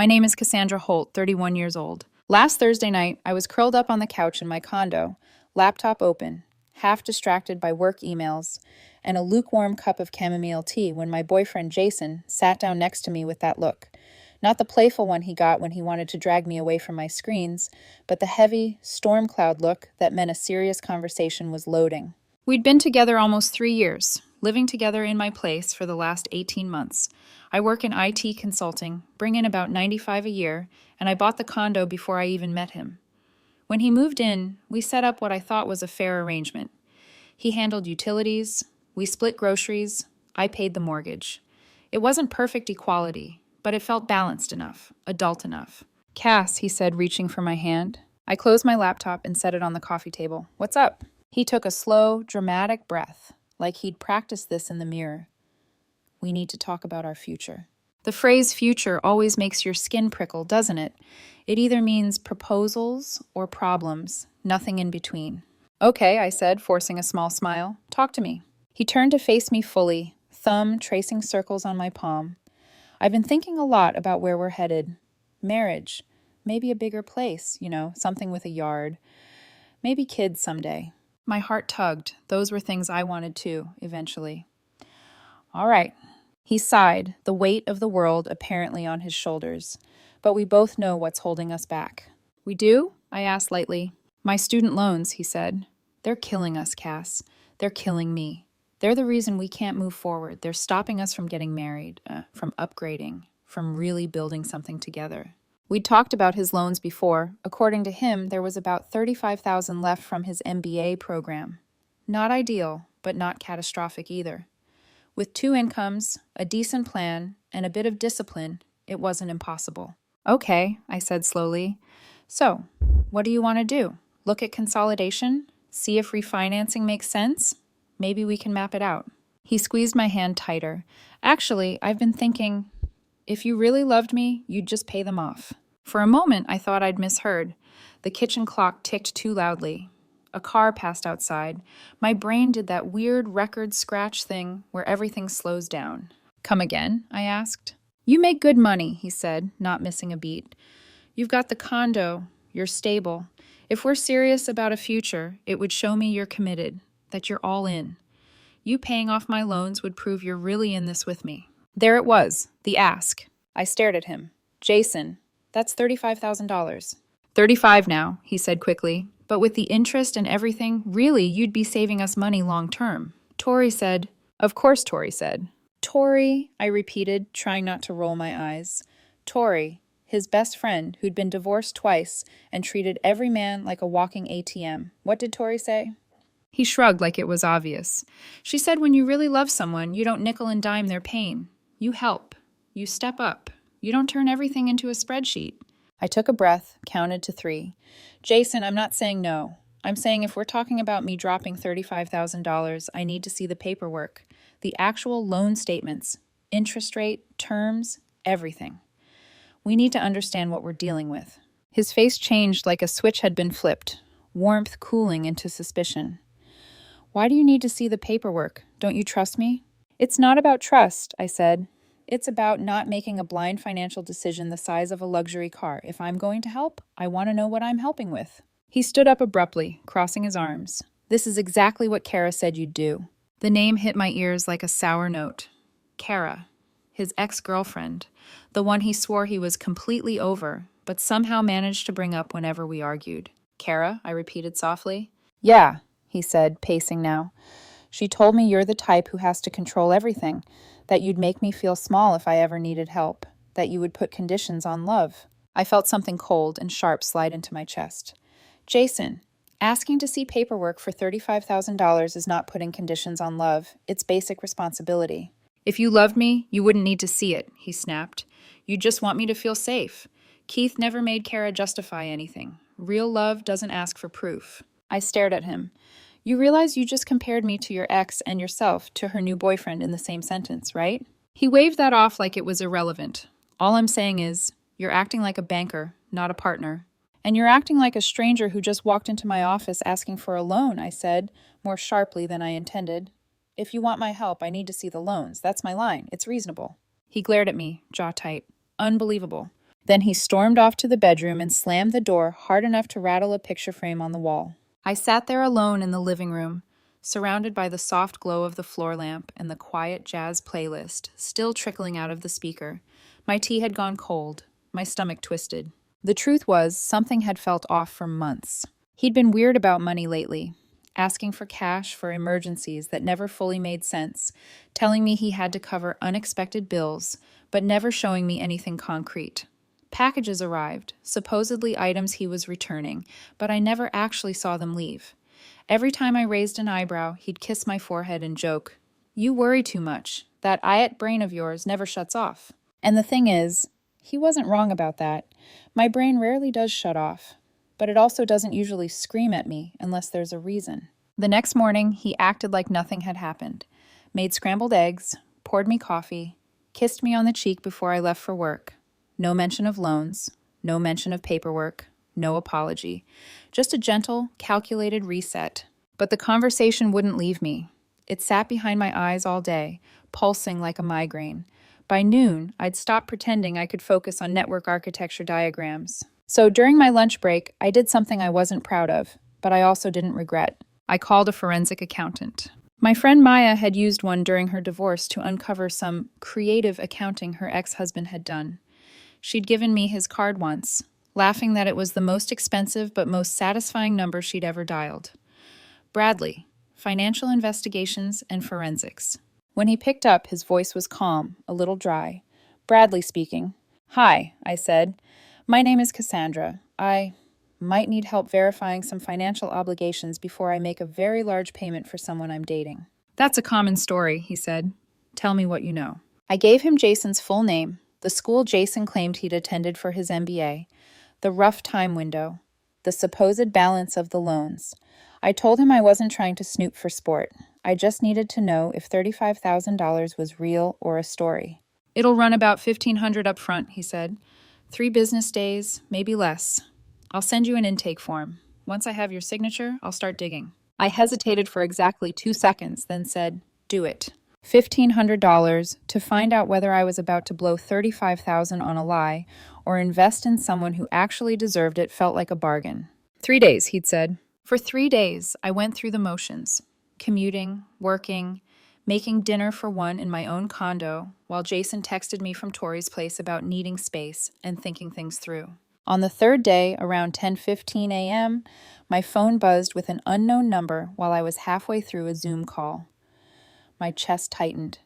My name is Cassandra Holt, 31 years old. Last Thursday night, I was curled up on the couch in my condo, laptop open, half distracted by work emails, and a lukewarm cup of chamomile tea when my boyfriend Jason sat down next to me with that look. Not the playful one he got when he wanted to drag me away from my screens, but the heavy, storm cloud look that meant a serious conversation was loading. We'd been together almost 3 years, living together in my place for the last 18 months. I work in IT consulting, bring in about $95 a year, and I bought the condo before I even met him. When he moved in, we set up what I thought was a fair arrangement. He handled utilities, we split groceries, I paid the mortgage. It wasn't perfect equality, but it felt balanced enough, adult enough. Cass, he said, reaching for my hand. I closed my laptop and set it on the coffee table. What's up? He took a slow, dramatic breath, like he'd practiced this in the mirror. We need to talk about our future. The phrase future always makes your skin prickle, doesn't it? It either means proposals or problems, nothing in between. Okay, I said, forcing a small smile. Talk to me. He turned to face me fully, thumb tracing circles on my palm. I've been thinking a lot about where we're headed. Marriage. Maybe a bigger place, something with a yard. Maybe kids someday. My heart tugged. Those were things I wanted too, eventually. All right. He sighed, the weight of the world apparently on his shoulders. But we both know what's holding us back. We do? I asked lightly. My student loans, he said. They're killing us, Cass. They're killing me. They're the reason we can't move forward. They're stopping us from getting married, from upgrading, from really building something together. We'd talked about his loans before. According to him, there was about $35,000 left from his MBA program. Not ideal, but not catastrophic either. With 2 incomes, a decent plan, and a bit of discipline, it wasn't impossible. Okay, I said slowly. So, what do you want to do? Look at consolidation? See if refinancing makes sense? Maybe we can map it out. He squeezed my hand tighter. Actually, I've been thinking, if you really loved me, you'd just pay them off. For a moment, I thought I'd misheard. The kitchen clock ticked too loudly. A car passed outside. My brain did that weird record scratch thing where everything slows down. Come again? I asked. You make good money, he said, not missing a beat. You've got the condo. You're stable. If we're serious about a future, it would show me you're committed, that you're all in. You paying off my loans would prove you're really in this with me. There it was, the ask. I stared at him. Jason, that's $35,000. 35 now, he said quickly. But with the interest and everything, really, you'd be saving us money long term. Tori said. Of course, Tori said. Tori, I repeated, trying not to roll my eyes. Tori, his best friend, who'd been divorced twice and treated every man like a walking ATM. What did Tori say? He shrugged like it was obvious. She said when you really love someone, you don't nickel and dime their pain. You help. You step up. You don't turn everything into a spreadsheet. I took a breath, counted to 3. Jason, I'm not saying no. I'm saying if we're talking about me dropping $35,000, I need to see the paperwork, the actual loan statements, interest rate, terms, everything. We need to understand what we're dealing with. His face changed like a switch had been flipped, warmth cooling into suspicion. Why do you need to see the paperwork? Don't you trust me? It's not about trust, I said. It's about not making a blind financial decision the size of a luxury car. If I'm going to help, I want to know what I'm helping with. He stood up abruptly, crossing his arms. This is exactly what Kara said you'd do. The name hit my ears like a sour note. Kara, his ex-girlfriend, the one he swore he was completely over, but somehow managed to bring up whenever we argued. Kara, I repeated softly. Yeah, he said, pacing now. She told me you're the type who has to control everything, that you'd make me feel small if I ever needed help, that you would put conditions on love. I felt something cold and sharp slide into my chest. Jason, asking to see paperwork for $35,000 is not putting conditions on love. It's basic responsibility. If you loved me, you wouldn't need to see it, he snapped. You'd just want me to feel safe. Keith never made Kara justify anything. Real love doesn't ask for proof. I stared at him. You realize you just compared me to your ex and yourself to her new boyfriend in the same sentence, right? He waved that off like it was irrelevant. All I'm saying is, you're acting like a banker, not a partner. And you're acting like a stranger who just walked into my office asking for a loan, I said, more sharply than I intended. If you want my help, I need to see the loans. That's my line. It's reasonable. He glared at me, jaw tight. Unbelievable. Then he stormed off to the bedroom and slammed the door hard enough to rattle a picture frame on the wall. I sat there alone in the living room, surrounded by the soft glow of the floor lamp and the quiet jazz playlist still trickling out of the speaker. My tea had gone cold, my stomach twisted. The truth was, something had felt off for months. He'd been weird about money lately, asking for cash for emergencies that never fully made sense, telling me he had to cover unexpected bills, but never showing me anything concrete. Packages arrived, supposedly items he was returning, but I never actually saw them leave. Every time I raised an eyebrow, he'd kiss my forehead and joke, "You worry too much. That IAT brain of yours never shuts off." And the thing is, he wasn't wrong about that. My brain rarely does shut off, but it also doesn't usually scream at me unless there's a reason. The next morning, he acted like nothing had happened, made scrambled eggs, poured me coffee, kissed me on the cheek before I left for work. No mention of loans, no mention of paperwork, no apology. Just a gentle, calculated reset. But the conversation wouldn't leave me. It sat behind my eyes all day, pulsing like a migraine. By noon, I'd stopped pretending I could focus on network architecture diagrams. So during my lunch break, I did something I wasn't proud of, but I also didn't regret. I called a forensic accountant. My friend Maya had used one during her divorce to uncover some creative accounting her ex-husband had done. She'd given me his card once, laughing that it was the most expensive but most satisfying number she'd ever dialed. Bradley, Financial Investigations and Forensics. When he picked up, his voice was calm, a little dry. "Bradley speaking." "Hi," I said. "My name is Cassandra. I might need help verifying some financial obligations before I make a very large payment for someone I'm dating." "That's a common story," he said. "Tell me what you know." I gave him Jason's full name, the school Jason claimed he'd attended for his MBA, the rough time window, the supposed balance of the loans. I told him I wasn't trying to snoop for sport. I just needed to know if $35,000 was real or a story. "It'll run about $1,500 up front," he said. 3 business days, maybe less. I'll send you an intake form. Once I have your signature, I'll start digging." I hesitated for exactly 2 seconds, then said, "Do it." $1,500 to find out whether I was about to blow $35,000 on a lie or invest in someone who actually deserved it felt like a bargain. 3 days, he'd said. For 3 days, I went through the motions, commuting, working, making dinner for one in my own condo, while Jason texted me from Tori's place about needing space and thinking things through. On the 3rd day, around 10:15 a.m., my phone buzzed with an unknown number while I was halfway through a Zoom call. My chest tightened.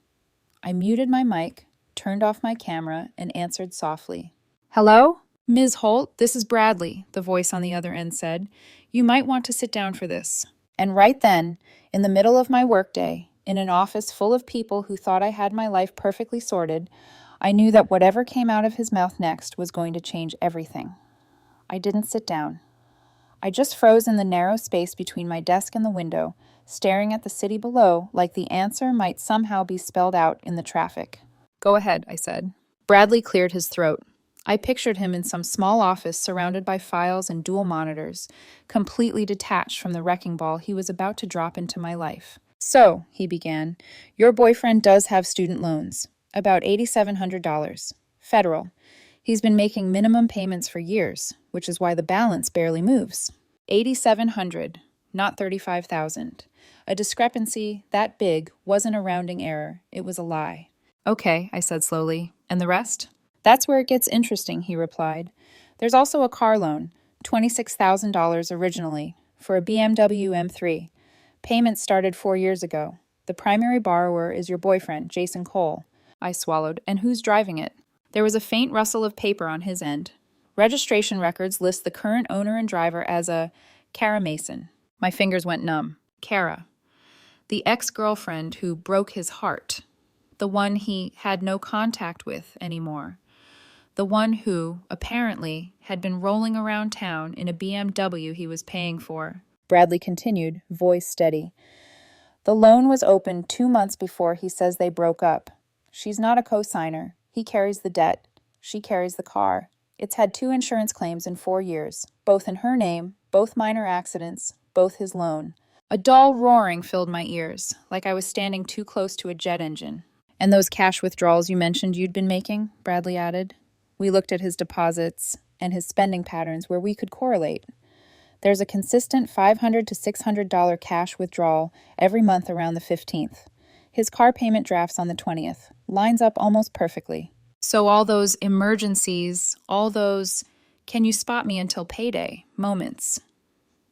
I muted my mic, turned off my camera, and answered softly. "Hello? Ms. Holt, this is Bradley," the voice on the other end said. "You might want to sit down for this." And right then, in the middle of my workday, in an office full of people who thought I had my life perfectly sorted, I knew that whatever came out of his mouth next was going to change everything. I didn't sit down. I just froze in the narrow space between my desk and the window, staring at the city below like the answer might somehow be spelled out in the traffic. "Go ahead," I said. Bradley cleared his throat. I pictured him in some small office surrounded by files and dual monitors, completely detached from the wrecking ball he was about to drop into my life. "So," he began, "your boyfriend does have student loans. About $8,700. Federal. He's been making minimum payments for years, which is why the balance barely moves. $8,700, not $35,000. A discrepancy that big wasn't a rounding error, it was a lie." "Okay," I said slowly. "And the rest?" "That's where it gets interesting," he replied. "There's also a car loan, $26,000 originally, for a BMW M3. Payments started 4 years ago. The primary borrower is your boyfriend, Jason Cole." I swallowed. "And who's driving it?" There was a faint rustle of paper on his end. Registration records list the current owner and driver as a Kara Mason. My fingers went numb. Kara. The ex-girlfriend who broke his heart. The one he had no contact with anymore. The one who, apparently, had been rolling around town in a BMW he was paying for. Bradley continued, voice steady. "The loan was opened 2 months before he says they broke up. She's not a co-signer. He carries the debt. She carries the car. It's had 2 insurance claims in 4 years, both in her name, both minor accidents, both his loan." A dull roaring filled my ears, like I was standing too close to a jet engine. "And those cash withdrawals you mentioned you'd been making?" Bradley added. We looked at his deposits and his spending patterns where we could correlate. There's a consistent $500 to $600 cash withdrawal every month around the 15th. His car payment drafts on the 20th. Lines up almost perfectly. So all those emergencies, all those "can you spot me until payday" moments,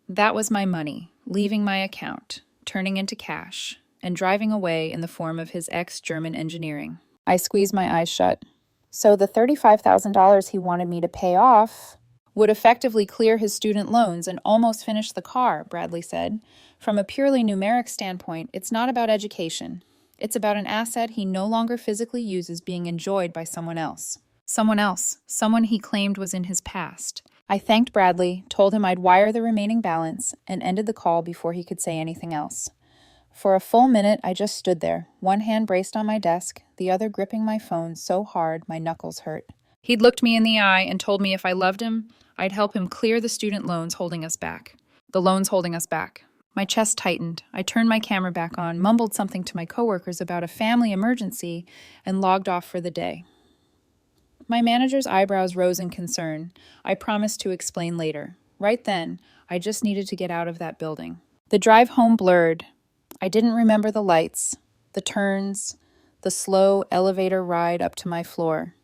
that was my money, leaving my account, turning into cash, and driving away in the form of his ex-German engineering. I squeezed my eyes shut. So the $35,000 he wanted me to pay off would effectively clear his student loans and almost finish the car, Bradley said. From a purely numeric standpoint, it's not about education. It's about an asset he no longer physically uses being enjoyed by someone else. Someone he claimed was in his past. I thanked Bradley, told him I'd wire the remaining balance, and ended the call before he could say anything else. For a full minute, I just stood there, one hand braced on my desk, the other gripping my phone so hard my knuckles hurt. He'd looked me in the eye and told me if I loved him, I'd help him clear the student loans holding us back. The loans holding us back. My chest tightened. I turned my camera back on, mumbled something to my coworkers about a family emergency, and logged off for the day. My manager's eyebrows rose in concern. I promised to explain later. Right then, I just needed to get out of that building. The drive home blurred. I didn't remember the lights, the turns, the slow elevator ride up to my floor.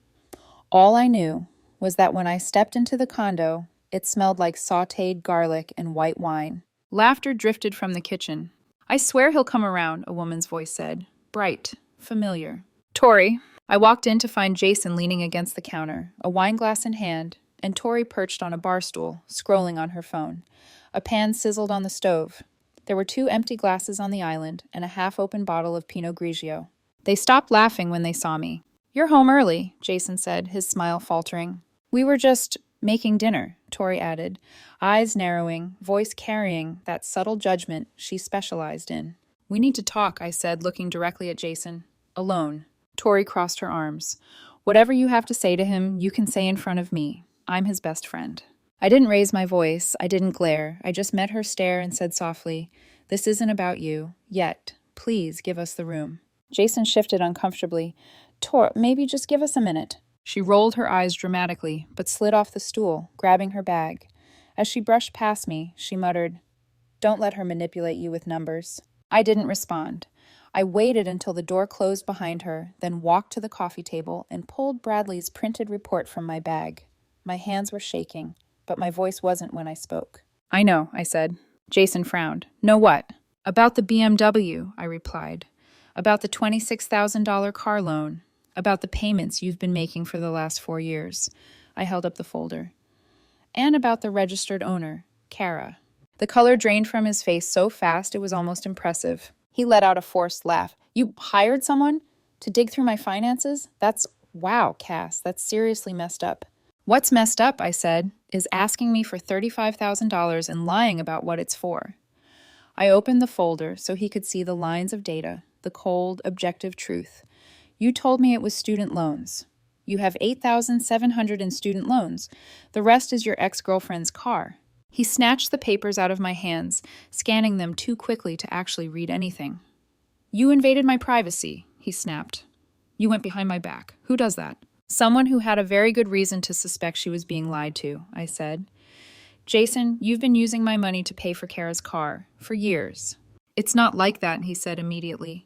All I knew was that when I stepped into the condo, it smelled like sautéed garlic and white wine. Laughter drifted from the kitchen. "I swear he'll come around," a woman's voice said. Bright, familiar. "Tori." I walked in to find Jason leaning against the counter, a wine glass in hand, and Tori perched on a bar stool, scrolling on her phone. A pan sizzled on the stove. There were 2 empty glasses on the island and a half-open bottle of Pinot Grigio. They stopped laughing when they saw me. "You're home early," Jason said, his smile faltering. "We were just making dinner," Tori added, eyes narrowing, voice carrying that subtle judgment she specialized in. "We need to talk," I said, looking directly at Jason. "Alone." Tori crossed her arms. "Whatever you have to say to him, you can say in front of me. I'm his best friend." I didn't raise my voice. I didn't glare. I just met her stare and said softly, "This isn't about you. Yet. Please give us the room." Jason shifted uncomfortably. "Tor, maybe just give us a minute." She rolled her eyes dramatically, but slid off the stool, grabbing her bag. As she brushed past me, she muttered, "Don't let her manipulate you with numbers." I didn't respond. I waited until the door closed behind her, then walked to the coffee table and pulled Bradley's printed report from my bag. My hands were shaking, but my voice wasn't when I spoke. "I know," I said. Jason frowned. "Know what?" "About the BMW," I replied. "About the $26,000 car loan. About the payments you've been making for the last 4 years. I held up the folder. "And about the registered owner, Kara." The color drained from his face so fast it was almost impressive. He let out a forced laugh. "You hired someone to dig through my finances? Wow, Cass, that's seriously messed up." "What's messed up," I said, "is asking me for $35,000 and lying about what it's for." I opened the folder so he could see the lines of data, the cold, objective truth. "You told me it was student loans. You have $8,700 in student loans. The rest is your ex-girlfriend's car." He snatched the papers out of my hands, scanning them too quickly to actually read anything. "You invaded my privacy," he snapped. "You went behind my back. Who does that?" "Someone who had a very good reason to suspect she was being lied to," I said. "Jason, you've been using my money to pay for Kara's car, for years." "It's not like that," he said immediately.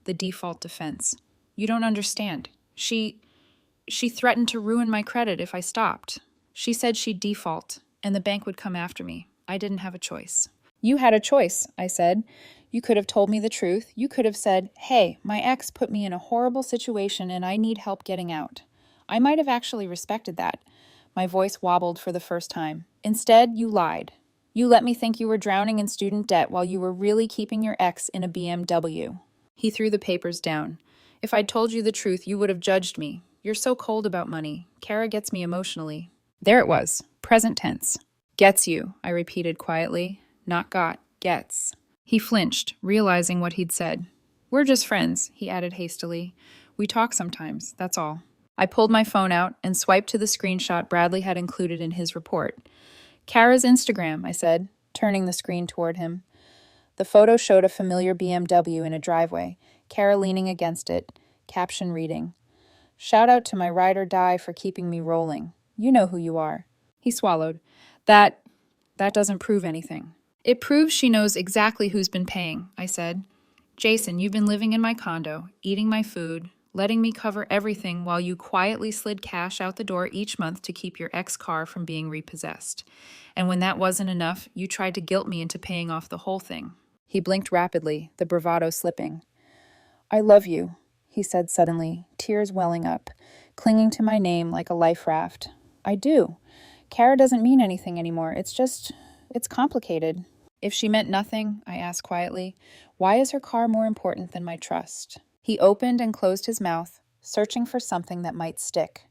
The default defense. "You don't understand. She threatened to ruin my credit if I stopped. She said she'd default, and the bank would come after me. I didn't have a choice." "You had a choice," I said. "You could have told me the truth. You could have said, 'Hey, my ex put me in a horrible situation and I need help getting out.' I might have actually respected that." My voice wobbled for the first time. "Instead, you lied. You let me think you were drowning in student debt while you were really keeping your ex in a BMW." He threw the papers down. "If I'd told you the truth, you would have judged me. You're so cold about money. Kara gets me emotionally." There it was, present tense. "Gets you," I repeated quietly. Not got, gets. He flinched, realizing what he'd said. "We're just friends," he added hastily. "We talk sometimes, that's all." I pulled my phone out and swiped to the screenshot Bradley had included in his report. "Kara's Instagram," I said, turning the screen toward him. The photo showed a familiar BMW in a driveway, Kara leaning against it, caption reading, Shout out to my ride or die for keeping me rolling. You know who you are. He swallowed. That doesn't prove anything. It proves she knows exactly who's been paying, I said. Jason, you've been living in my condo, eating my food, letting me cover everything while you quietly slid cash out the door each month to keep your ex-car from being repossessed. And when that wasn't enough, you tried to guilt me into paying off the whole thing. He blinked rapidly, the bravado slipping. I love you, he said suddenly, tears welling up, clinging to my name like a life raft. I do. Kara doesn't mean anything anymore. It's complicated. If she meant nothing, I asked quietly, why is her car more important than my trust? He opened and closed his mouth, searching for something that might stick.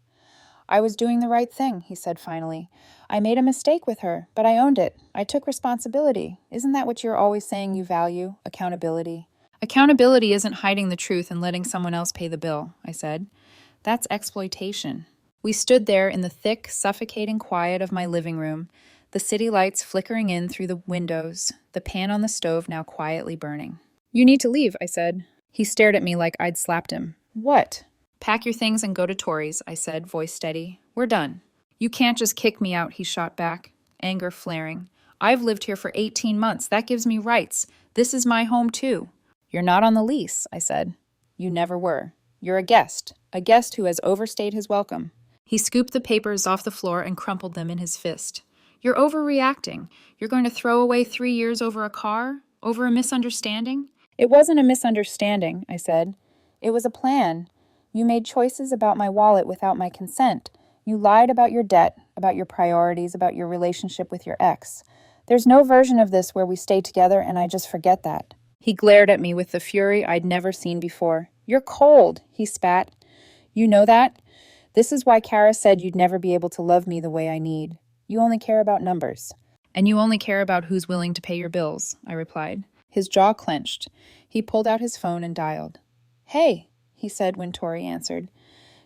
I was doing the right thing, he said finally. I made a mistake with her, but I owned it. I took responsibility. Isn't that what you're always saying you value? Accountability. Accountability isn't hiding the truth and letting someone else pay the bill, I said. That's exploitation. We stood there in the thick, suffocating quiet of my living room, the city lights flickering in through the windows, the pan on the stove now quietly burning. You need to leave, I said. He stared at me like I'd slapped him. What? Pack your things and go to Tori's, I said, voice steady. We're done. You can't just kick me out, he shot back, anger flaring. I've lived here for 18 months. That gives me rights. This is my home, too. You're not on the lease, I said. You never were. You're a guest who has overstayed his welcome. He scooped the papers off the floor and crumpled them in his fist. You're overreacting. You're going to throw away 3 years over a car? Over a misunderstanding? It wasn't a misunderstanding, I said. It was a plan. You made choices about my wallet without my consent. You lied about your debt, about your priorities, about your relationship with your ex. There's no version of this where we stay together and I just forget that. He glared at me with the fury I'd never seen before. You're cold, he spat. You know that? This is why Kara said you'd never be able to love me the way I need. You only care about numbers. And you only care about who's willing to pay your bills, I replied. His jaw clenched. He pulled out his phone and dialed. Hey, he said when Tori answered.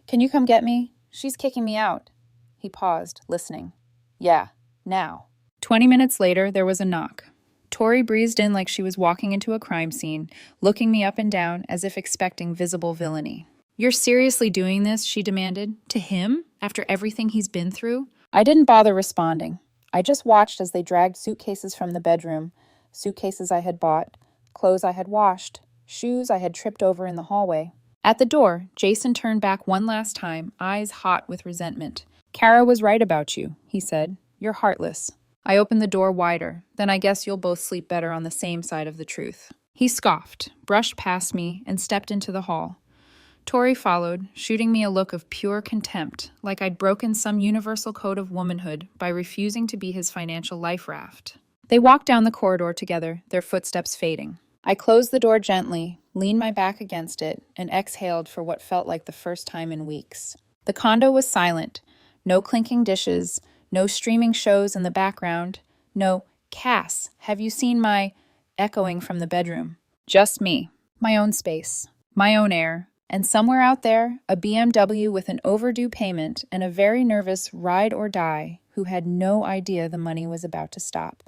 Can you come get me? She's kicking me out. He paused, listening. Yeah, now. 20 minutes later, there was a knock. Tori breezed in like she was walking into a crime scene, looking me up and down as if expecting visible villainy. You're seriously doing this, she demanded, to him, after everything he's been through? I didn't bother responding. I just watched as they dragged suitcases from the bedroom, suitcases I had bought, clothes I had washed, shoes I had tripped over in the hallway. At the door, Jason turned back one last time, eyes hot with resentment. Kara was right about you, he said. You're heartless. I opened the door wider. Then I guess you'll both sleep better on the same side of the truth. He scoffed, brushed past me, and stepped into the hall. Tori followed, shooting me a look of pure contempt, like I'd broken some universal code of womanhood by refusing to be his financial life raft. They walked down the corridor together, their footsteps fading. I closed the door gently, leaned my back against it, and exhaled for what felt like the first time in weeks. The condo was silent. No clinking dishes, no streaming shows in the background, no, Cass, have you seen my, echoing from the bedroom. Just me, my own space, my own air, and somewhere out there, a BMW with an overdue payment and a very nervous ride or die who had no idea the money was about to stop.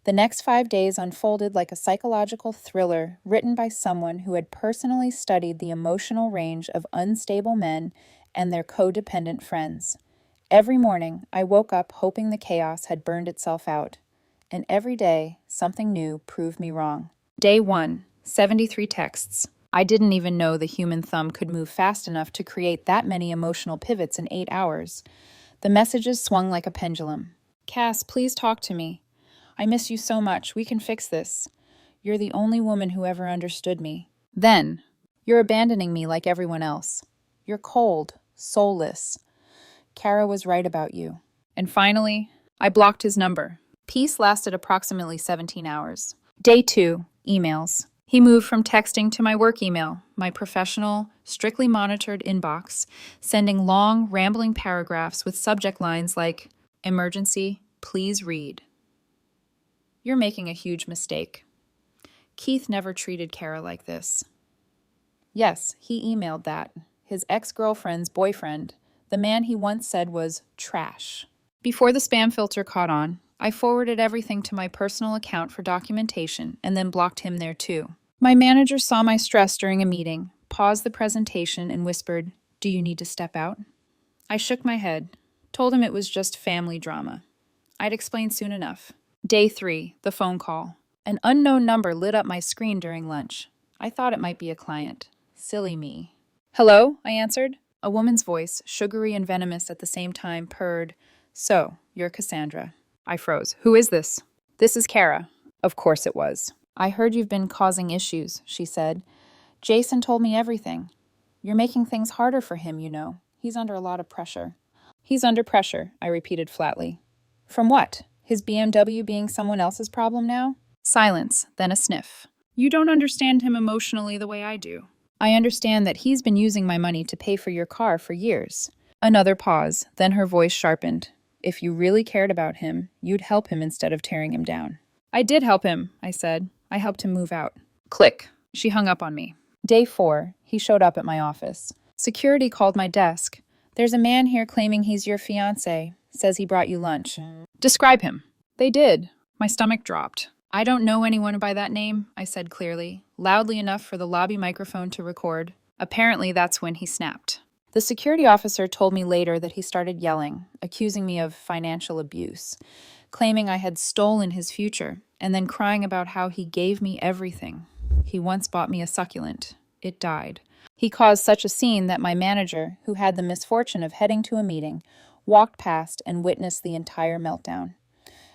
The next 5 days unfolded like a psychological thriller written by someone who had personally studied the emotional range of unstable men and their codependent friends. Every morning, I woke up hoping the chaos had burned itself out. And every day, something new proved me wrong. Day 1, 73 texts. I didn't even know the human thumb could move fast enough to create that many emotional pivots in 8 hours. The messages swung like a pendulum. Cass, please talk to me. I miss you so much. We can fix this. You're the only woman who ever understood me. Then, you're abandoning me like everyone else. You're cold, soulless. Kara was right about you. And finally, I blocked his number. Peace lasted approximately 17 hours. Day 2, emails. He moved from texting to my work email, my professional, strictly monitored inbox, sending long, rambling paragraphs with subject lines like, emergency, please read. You're making a huge mistake. Keith never treated Kara like this. Yes, he emailed that. His ex-girlfriend's boyfriend, the man he once said was trash. Before the spam filter caught on, I forwarded everything to my personal account for documentation and then blocked him there too. My manager saw my stress during a meeting, paused the presentation, and whispered, Do you need to step out? I shook my head, told him it was just family drama. I'd explain soon enough. Day 3, the phone call. An unknown number lit up my screen during lunch. I thought it might be a client. Silly me. Hello, I answered. A woman's voice, sugary and venomous at the same time, purred, "So, you're Cassandra." I froze. "Who is this?" "This is Kara." Of course it was. "I heard you've been causing issues," she said. "Jason told me everything. You're making things harder for him, you know. He's under a lot of pressure." "He's under pressure," I repeated flatly. "From what? His BMW being someone else's problem now?" Silence, then a sniff. "You don't understand him emotionally the way I do. I understand that he's been using my money to pay for your car for years." Another pause, then her voice sharpened. "If you really cared about him, you'd help him instead of tearing him down." "I did help him," I said. "I helped him move out." Click. She hung up on me. Day 4, he showed up at my office. Security called my desk. "There's a man here claiming he's your fiancé. Says he brought you lunch." "Describe him." They did. My stomach dropped. "I don't know anyone by that name," I said clearly, loudly enough for the lobby microphone to record. Apparently that's when he snapped. The security officer told me later that he started yelling, accusing me of financial abuse, claiming I had stolen his future, and then crying about how he gave me everything. He once bought me a succulent. It died. He caused such a scene that my manager, who had the misfortune of heading to a meeting, walked past and witnessed the entire meltdown.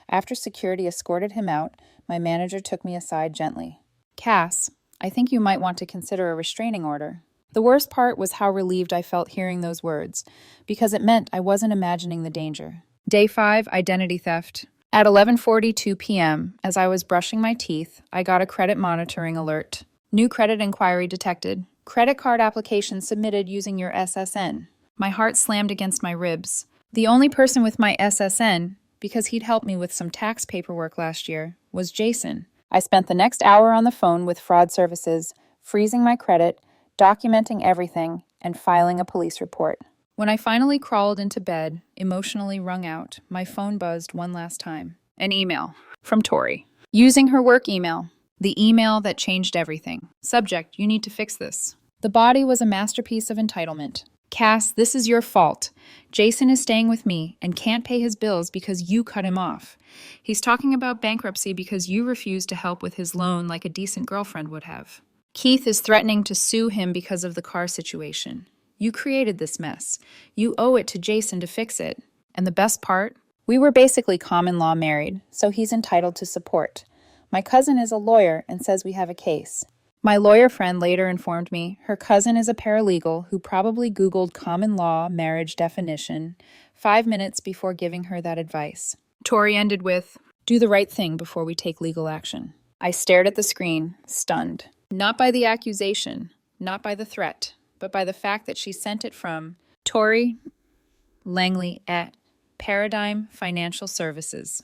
After security escorted him out, my manager took me aside gently. "Cass, I think you might want to consider a restraining order." The worst part was how relieved I felt hearing those words, because it meant I wasn't imagining the danger. Day 5, identity theft. At 11:42 p.m., as I was brushing my teeth, I got a credit monitoring alert. "New credit inquiry detected. Credit card application submitted using your SSN." My heart slammed against my ribs. The only person with my SSN, because he'd helped me with some tax paperwork last year, was Jason. I spent the next hour on the phone with fraud services, freezing my credit, documenting everything, and filing a police report. When I finally crawled into bed, emotionally wrung out, my phone buzzed one last time. An email from Tori. Using her work email. The email that changed everything. Subject, "You need to fix this." The body was a masterpiece of entitlement. "Cass, this is your fault. Jason is staying with me and can't pay his bills because you cut him off. He's talking about bankruptcy because you refused to help with his loan like a decent girlfriend would have. Keith is threatening to sue him because of the car situation. You created this mess. You owe it to Jason to fix it. And the best part? We were basically common law married, so he's entitled to support. My cousin is a lawyer and says we have a case." My lawyer friend later informed me her cousin is a paralegal who probably Googled common law marriage definition 5 minutes before giving her that advice. Tori ended with, "Do the right thing before we take legal action." I stared at the screen, stunned. Not by the accusation, not by the threat, but by the fact that she sent it from Tori Langley at Paradigm Financial Services.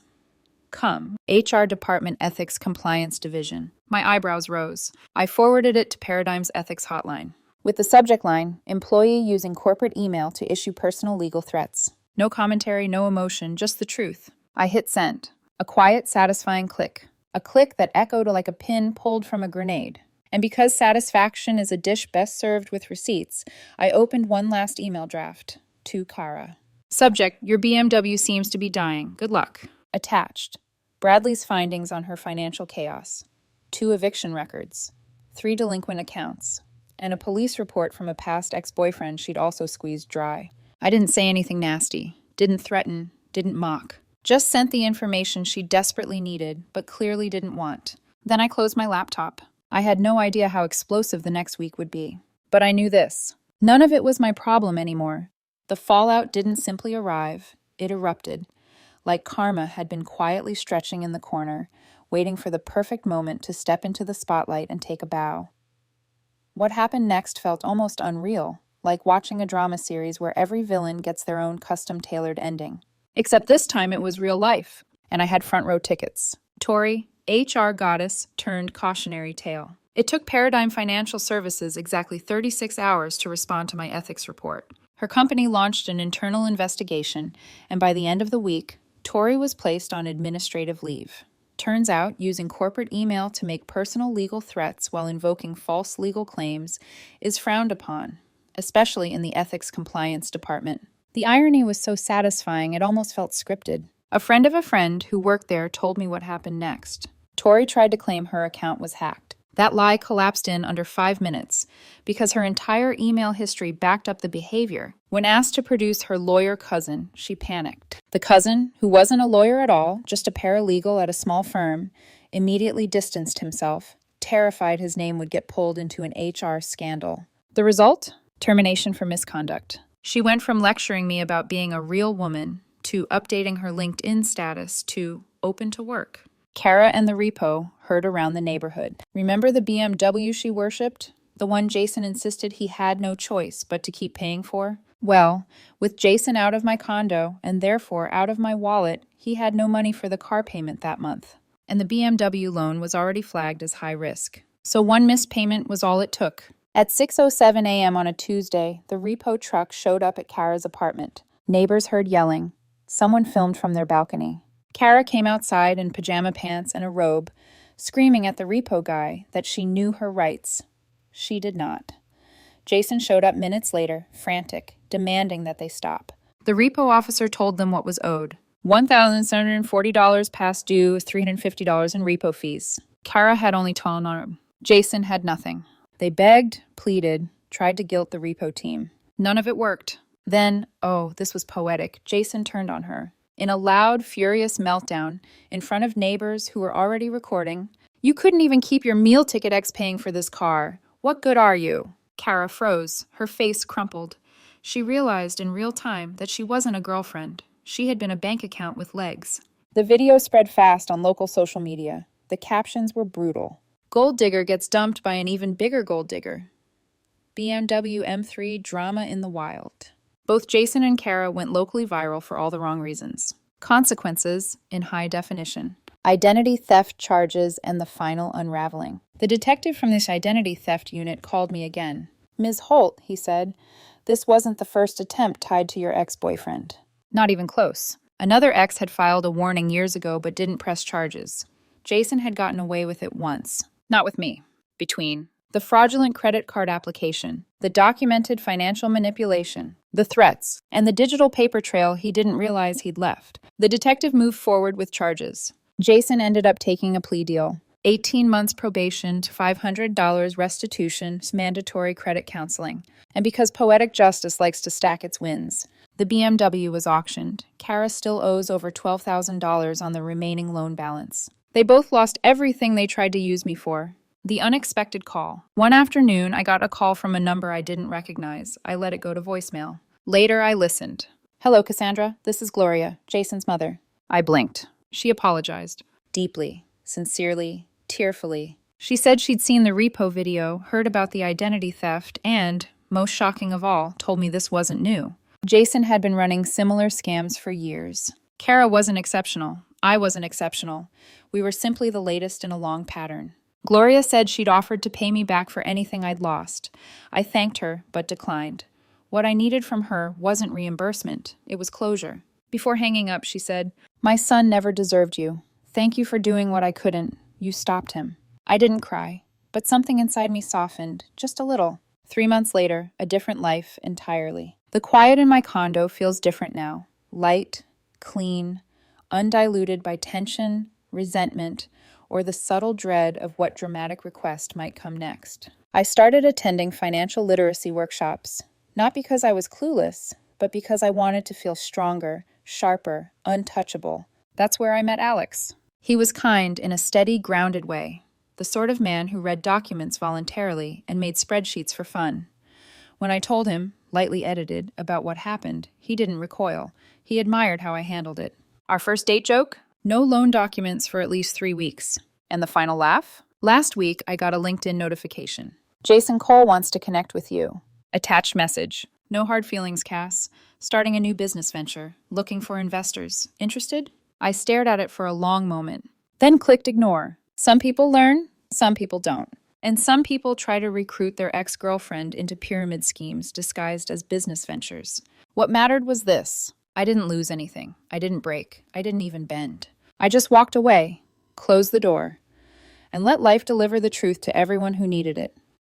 Come, HR Department Ethics Compliance Division. My eyebrows rose. I forwarded it to Paradigm's ethics hotline. With the subject line, "Employee using corporate email to issue personal legal threats." No commentary, no emotion, just the truth. I hit send. A quiet, satisfying click. A click that echoed like a pin pulled from a grenade. And because satisfaction is a dish best served with receipts, I opened one last email draft. To Kara. Subject, "Your BMW seems to be dying. Good luck." Attached, Bradley's findings on her financial chaos, 2 eviction records, 3 delinquent accounts, and a police report from a past ex-boyfriend she'd also squeezed dry. I didn't say anything nasty, didn't threaten, didn't mock. Just sent the information she desperately needed, but clearly didn't want. Then I closed my laptop. I had no idea how explosive the next week would be. But I knew this. None of it was my problem anymore. The fallout didn't simply arrive, it erupted. Like karma had been quietly stretching in the corner, waiting for the perfect moment to step into the spotlight and take a bow. What happened next felt almost unreal, like watching a drama series where every villain gets their own custom-tailored ending. Except this time it was real life, and I had front-row tickets. Tori, HR goddess turned cautionary tale. It took Paradigm Financial Services exactly 36 hours to respond to my ethics report. Her company launched an internal investigation, and by the end of the week, Tori was placed on administrative leave. Turns out, using corporate email to make personal legal threats while invoking false legal claims is frowned upon, especially in the ethics compliance department. The irony was so satisfying it almost felt scripted. A friend of a friend who worked there told me what happened next. Tori tried to claim her account was hacked. That lie collapsed in under 5 minutes because her entire email history backed up the behavior. When asked to produce her lawyer cousin, she panicked. The cousin, who wasn't a lawyer at all, just a paralegal at a small firm, immediately distanced himself, terrified his name would get pulled into an HR scandal. The result? Termination for misconduct. She went from lecturing me about being a real woman to updating her LinkedIn status to open to work. Kara and the repo heard around the neighborhood. Remember the BMW she worshipped? The one Jason insisted he had no choice but to keep paying for? Well, with Jason out of my condo and therefore out of my wallet, he had no money for the car payment that month. And the BMW loan was already flagged as high risk. So one missed payment was all it took. At 6:07 a.m. on a Tuesday, the repo truck showed up at Kara's apartment. Neighbors heard yelling. Someone filmed from their balcony. Kara came outside in pajama pants and a robe, screaming at the repo guy that she knew her rights. She did not. Jason showed up minutes later, frantic, demanding that they stop. The repo officer told them what was owed. $1,740 past due, $350 in repo fees. Kara had only $12 on her. Jason had nothing. They begged, pleaded, tried to guilt the repo team. None of it worked. Then, this was poetic, Jason turned on her. In a loud, furious meltdown, in front of neighbors who were already recording, "You couldn't even keep your meal ticket X paying for this car. What good are you?" Kara froze, her face crumpled. She realized in real time that she wasn't a girlfriend. She had been a bank account with legs. The video spread fast on local social media. The captions were brutal. Gold digger gets dumped by an even bigger gold digger. BMW M3 drama in the wild. Both Jason and Kara went locally viral for all the wrong reasons. Consequences in high definition. Identity theft charges and the final unraveling. The detective from this identity theft unit called me again. "Ms. Holt," he said, "this wasn't the first attempt tied to your ex-boyfriend." Not even close. Another ex had filed a warning years ago but didn't press charges. Jason had gotten away with it once. Not with me. Between the fraudulent credit card application, the documented financial manipulation, the threats, and the digital paper trail he didn't realize he'd left, the detective moved forward with charges. Jason ended up taking a plea deal. 18 months probation to $500 restitution, mandatory credit counseling. And because poetic justice likes to stack its wins, the BMW was auctioned. Kara still owes over $12,000 on the remaining loan balance. They both lost everything they tried to use me for. The unexpected call. One afternoon, I got a call from a number I didn't recognize. I let it go to voicemail. Later, I listened. "Hello, Cassandra. This is Gloria, Jason's mother." I blinked. She apologized. Deeply, sincerely, tearfully. She said she'd seen the repo video, heard about the identity theft, and, most shocking of all, told me this wasn't new. Jason had been running similar scams for years. Kara wasn't exceptional. I wasn't exceptional. We were simply the latest in a long pattern. Gloria said she'd offered to pay me back for anything I'd lost. I thanked her, but declined. What I needed from her wasn't reimbursement. It was closure. Before hanging up, she said, "My son never deserved you. Thank you for doing what I couldn't. You stopped him." I didn't cry, but something inside me softened, just a little. 3 months later, a different life entirely. The quiet in my condo feels different now. Light, clean, undiluted by tension, resentment, or the subtle dread of what dramatic request might come next. I started attending financial literacy workshops, not because I was clueless, but because I wanted to feel stronger, sharper, untouchable. That's where I met Alex. He was kind in a steady, grounded way, the sort of man who read documents voluntarily and made spreadsheets for fun. When I told him, lightly edited, about what happened, he didn't recoil. He admired how I handled it. Our first date joke? No loan documents for at least 3 weeks. And the final laugh? Last week, I got a LinkedIn notification. "Jason Cole wants to connect with you." Attached message. "No hard feelings, Cass. Starting a new business venture. Looking for investors. Interested?" I stared at it for a long moment, then clicked ignore. Some people learn, some people don't. And some people try to recruit their ex-girlfriend into pyramid schemes disguised as business ventures. What mattered was this. I didn't lose anything. I didn't break. I didn't even bend. I just walked away, closed the door, and let life deliver the truth to everyone who needed it.